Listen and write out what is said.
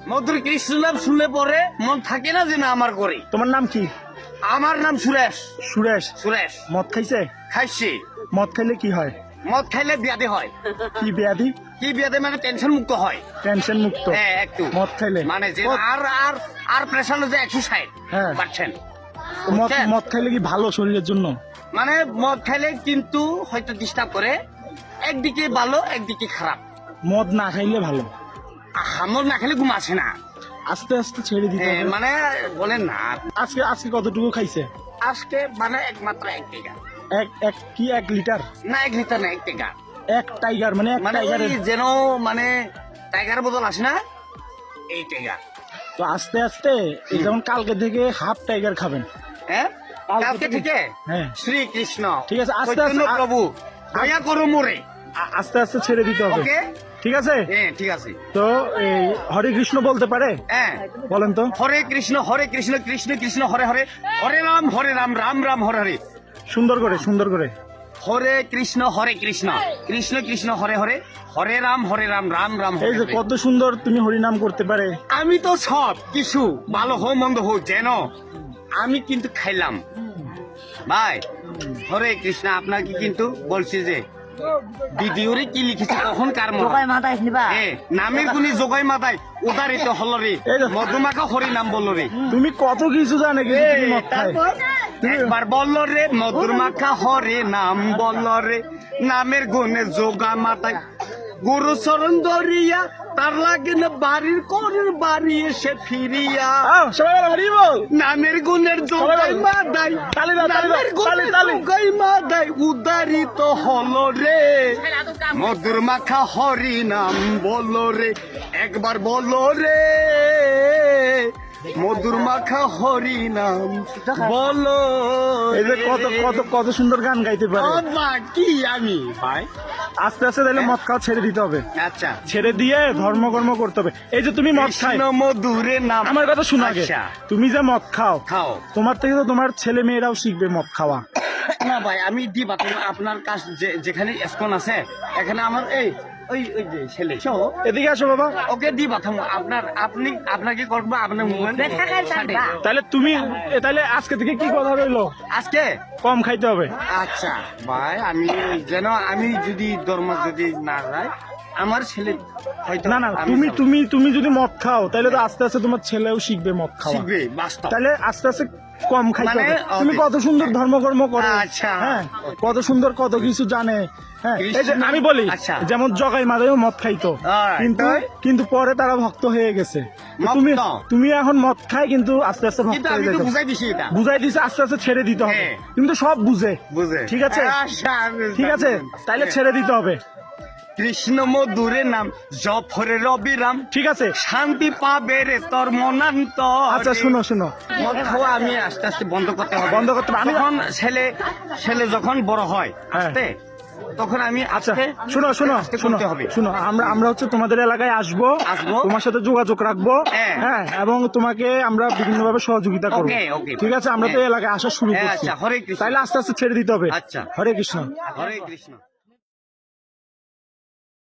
মধুর কৃষ্ণ নাম শুনলে পরে মন থাকে না যে না আমার করে। তোমার নাম কি? আমার নাম সুরেশ। সুরেশ। সুরেশ। মদ খাইছে? খাইছি। মদ খাইলে কি হয়? মদ খাইলে বিয়াদে হয়। কি ব্যাধি? কি বিয়াদে মানে টেনশন মুক্ত হয়। টেনশন মুক্ত? হ্যাঁ একটু। মদ খাইলে মানে যে আর আর আর প্রেশার যে 160 হ্যাঁ পাচ্ছেন। মদ মদ খাইলে কি ভালো শরীরের জন্য? মানে মদ খাইলে কিন্তু হয়তো ডিস্টার্ব করে, একদিকে ভালো একদিকে খারাপ। মদ না খাইলে ভালো? মদ না খেলে ঘুম আসে না। আস্তে আস্তে ছেড়ে দিতে হবে। মানে বলেন না। আজকে আজকে কতটুকু খাইছে? আজকে মানে একমাত্র 1 টাকা। এক লিটার? না 1 লিটার না, 1 টাকা। এক টাইগার মানে এক মানে টাইগারের যেন মানে টাইগার বোতল আসে না, এই টাইগার। তো আস্তে আস্তে এই যেমন কালকে থেকে হাফ টাইগার খাবেন। হ্যাঁ কালকে থেকে? হ্যাঁ শ্রীকৃষ্ণ ঠিক আছে, আস্তে চৈতন্য আস্তে প্রভু দয়া করো মোরে। আস্তে আস্তে ছেড়ে দিতে হবে। ওকে ঠিক আছে? হ্যাঁ ঠিক আছে। তো এই হরে কৃষ্ণ বলতে পারে? হ্যাঁ বলেন তো। হরে কৃষ্ণ কৃষ্ণ কৃষ্ণ হরে হরে, হরে রাম রাম রাম হরে হরে। সুন্দর করে সুন্দর করে। হরে কৃষ্ণ কৃষ্ণ কৃষ্ণ হরে হরে, হরে রাম রাম রাম এই হরে যে হরে। কত সুন্দর তুমি হরিনাম করতে পারে। আমি তো সব কিছু ভালো হোক মন্দ হোক যেন আমি কিন্তু খাইলাম ভাই। হরে কৃষ্ণ আপনাকে কিন্তু বলছি যে ভিডিওরে কি লিখেছে কখন কার নামের গুণী যোগাই মাতায় উদারিত হল রে, মধুমাখা হরি নাম বলল রে। তুমি কত কিছু জানে কিন্তু তুমি মদ খায়। একবার বলল রে মধুর মাখা হরে নাম বলল রে, নামের গুণে যোগা মাতায় গুরু চরণ ধরিয়া তার লাগে না বাড়ির করের বাড়ি এসে ফিরিয়া। সবাই বলো হরি বল। নামের গুণের যোগাই মাদাই, নামের গুণের যোগাই মাদাই উদারিত হলো রে, মধুর মাখা হরি নাম বলো রে। একবার বলো রে মধুর মাখা হরি নাম বলো। এই যে কত কত কত সুন্দর গান গাইতে পারে। কি আমি ভাই আস্তে আস্তে তাহলে মদ খাওয়া ছেড়ে দিতে হবে। আচ্ছা ছেড়ে দিয়ে ধর্মকর্ম করতে হবে। এই যে তুমি মদ খাই, কৃষ্ণ মধুরে নাম। আমার কথা শোনো আগে। আচ্ছা। তুমি যে মদ খাও, খাও। তোমার থেকে তো তোমার ছেলে মেয়েরাও শিখবে মদ খাওয়া। না ভাই আমি দি বাতাম আপনার কাছ যেখানে স্কন আছে এখানে আমার এই ওই ওই যে ছেলে এদিকে আসো বাবা। ওকে দি বাতাম আপনাকে করবো আপনার মুভমেন্ট। তাহলে তুমি তাহলে আজকে থেকে কি কথা রইলো? আজকে কম খাইতে হবে। আচ্ছা ভাই আমি যেন আমি যদি ধর্ম যদি না যাই আমার ছেলে হয়তো না না, আমি তুমি যাবো। তুমি তুমি যদি মদ খাও তাহলে তো আস্তে আস্তে তোমার ছেলেও শিখবে মদ খাওয়া। শিখবে বাস্তব। তাহলে আস্তে আস্তে কম খাইতে মানে, হবে। তুমি okay. কত সুন্দর ধর্মকর্ম করো। আচ্ছা। হ্যাঁ কত সুন্দর কত কিছু জানে। হ্যাঁ এই যে কৃষ্ণ- আমি বলি আচ্ছা। যেমন জগাই মাদাইও মদ খাইতো, Alright, কিন্তু তাই? কিন্তু পরে তারা ভক্ত হয়ে গেছে। মদ তুমি তো। তুমি এখন মদ খাই কিন্তু আস্তে আস্তে ভক্ত কিন্তু হয়ে আমি তো যেতে বুঝাই দিছি এটা বুঝাই দিছে আস্তে আস্তে ছেড়ে দিতে হবে। হ্যাঁ। কিন্তু সব বুঝে। বুঝে ঠিক আছে? আচ্ছা, আমি- ঠিক আছে তাইলে ছেড়ে দিতে হবে। কৃষ্ণ মধুরে নাম জপ হরে রবিরাম, ঠিক আছে। শান্তি পাবে রে তোর মনান্ত। আচ্ছা শুনো শুনো, মদ খাওয়া আমি আস্তে আস্তে বন্ধ করতে হবে। বন্ধ করতে হবে। আমি- যখন ছেলে যখন বড় হয় হ্যাঁ। আস্তে তখন আমি আচ্ছা আস্তে শুনো শুনো আস্তে শুনো করতে হবে। শুনো, আমরা হচ্ছে তোমাদের এলাকায় আসবো, আসবো। তোমার সাথে যোগাযোগ রাখবো। হ্যাঁ। হ্যাঁ এবং তোমাকে আমরা বিভিন্ন ভাবে সহযোগিতা করবো। Okay, okay. ঠিক আছে? আমরা তো হ্যাঁ। এলাকায় আসা শুরু হ্যাঁ, করছি। আচ্ছা, হরে কৃষ্ণ। তাইলে আস্তে আস্তে ছেড়ে দিতে হবে। আচ্ছা। হরে কৃষ্ণ। হরে কৃষ্ণ।